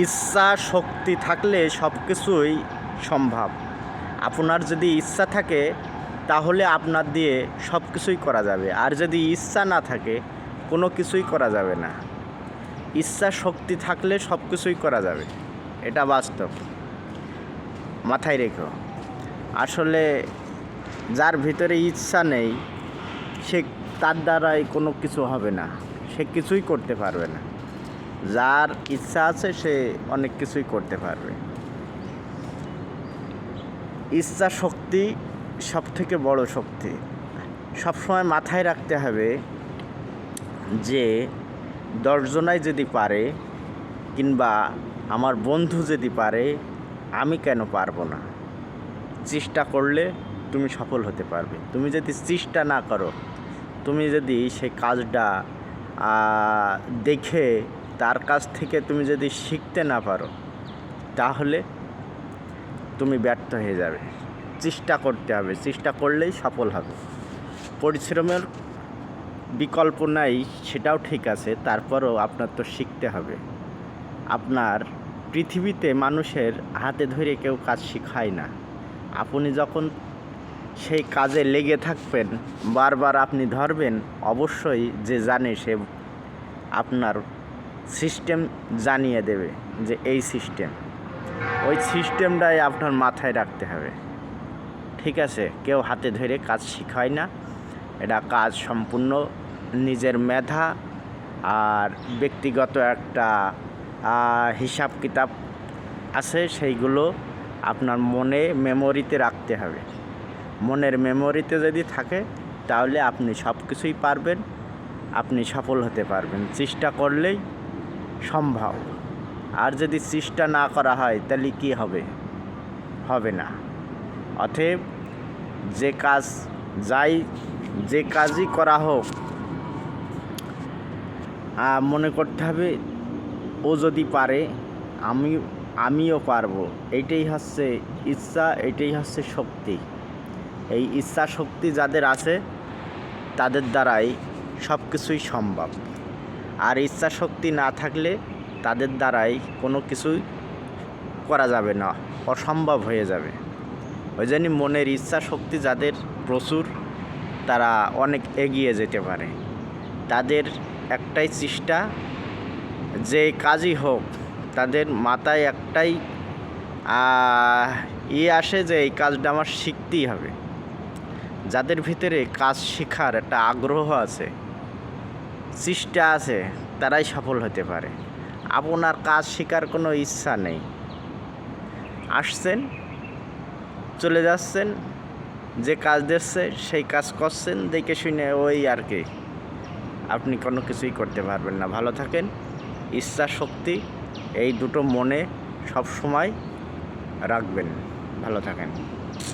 ইচ্ছা শক্তি থাকলে সব কিছুই সম্ভব। আপনার যদি ইচ্ছা থাকে তাহলে আপনার দিয়ে সব কিছুই করা যাবে, আর যদি ইচ্ছা না থাকে কোনো কিছুই করা যাবে না। ইচ্ছা শক্তি থাকলে সব কিছুই করা যাবে, এটা বাস্তব, মাথায় রেখো। আসলে যার ভিতরে ইচ্ছা নেই সে তার দ্বারাই কোনো কিছু হবে না, সে কিছুই করতে পারবে না। যার ইচ্ছা আছে সে অনেক কিছুই করতে পারবে। ইচ্ছা শক্তি সব থেকে বড় শক্তি। সবসময় মাথায় রাখতে হবে যে 10 জনাই যদি পারে কিংবা আমার বন্ধু যদি পারে, আমি কেন পারবো না? চেষ্টা করলে তুমি সফল হতে পারবে। তুমি যদি চেষ্টা না করো, তুমি যদি সেই কাজটা দেখে তার কাছ থেকে তুমি যদি শিখতে না পারো, তাহলে তুমি ব্যর্থ হয়ে যাবে। চেষ্টা করতে হবে, চেষ্টা করলেই সফল হবে। পরিশ্রমের বিকল্প নাই, সেটাও ঠিক আছে, তারপরও আপনার তো শিখতে হবে। আপনার পৃথিবীতে মানুষের হাতে ধরে কেউ কাজ শেখায় না। আপনি যখন সেই কাজে লেগে থাকবেন, বারবার আপনি ধরবেন, অবশ্যই যে জানে সে আপনার সিস্টেম জানিয়ে দেবে যে এই সিস্টেম, ওই সিস্টেমটাই আপনার মাথায় রাখতে হবে। ঠিক আছে? কেউ হাতে ধরে কাজ শেখায় না। এটা কাজ সম্পূর্ণ নিজের মেধা আর ব্যক্তিগত একটা হিসাব কিতাব আছে, সেইগুলো আপনার মনে মেমোরিতে রাখতে হবে। মনের মেমোরিতে যদি থাকে তাহলে আপনি সব কিছুই পারবেন, আপনি সফল হতে পারবেন। চেষ্টা করলেই সম্ভব। আর যদি চেষ্টা না করা হয় তাহলে কী হবে? হবে না। অতএব যে কাজই করা হোক, মনে করতে হবে ও যদি পারে আমিও পারবো। এইটাই হচ্ছে ইচ্ছা, এইটাই হচ্ছে শক্তি। এই ইচ্ছা শক্তি যাদের আছে তাদের দ্বারাই সব কিছুই সম্ভব। আর ইচ্ছা শক্তি না থাকলে তাদের দ্বারাই কোনো কিছুই করা যাবে না, অসম্ভব হয়ে যাবে। ওই জন্য মনের ইচ্ছা শক্তি যাদের প্রচুর, তারা অনেক এগিয়ে যেতে পারে। তাদের একটাই চেষ্টা, যে কাজই হোক তাদের মাথায় একটাই আসে যে এই কাজটা আমার শিখতেই হবে। যাদের ভিতরে কাজ শেখার একটা আগ্রহ আছে, চেষ্টা আছে, তারাই সফল হতে পারে। আপনার কাজ শেখার কোনো ইচ্ছা নেই, আসছেন চলে যাচ্ছেন, যে কাজ দিচ্ছে সেই কাজ করছেন দেখে শুনে, ওই আর কি, আপনি কোনো কিছুই করতে পারবেন না। ভালো থাকেন। ইচ্ছা শক্তি এই দুটো মনে সব সময় রাখবেন। ভালো থাকেন।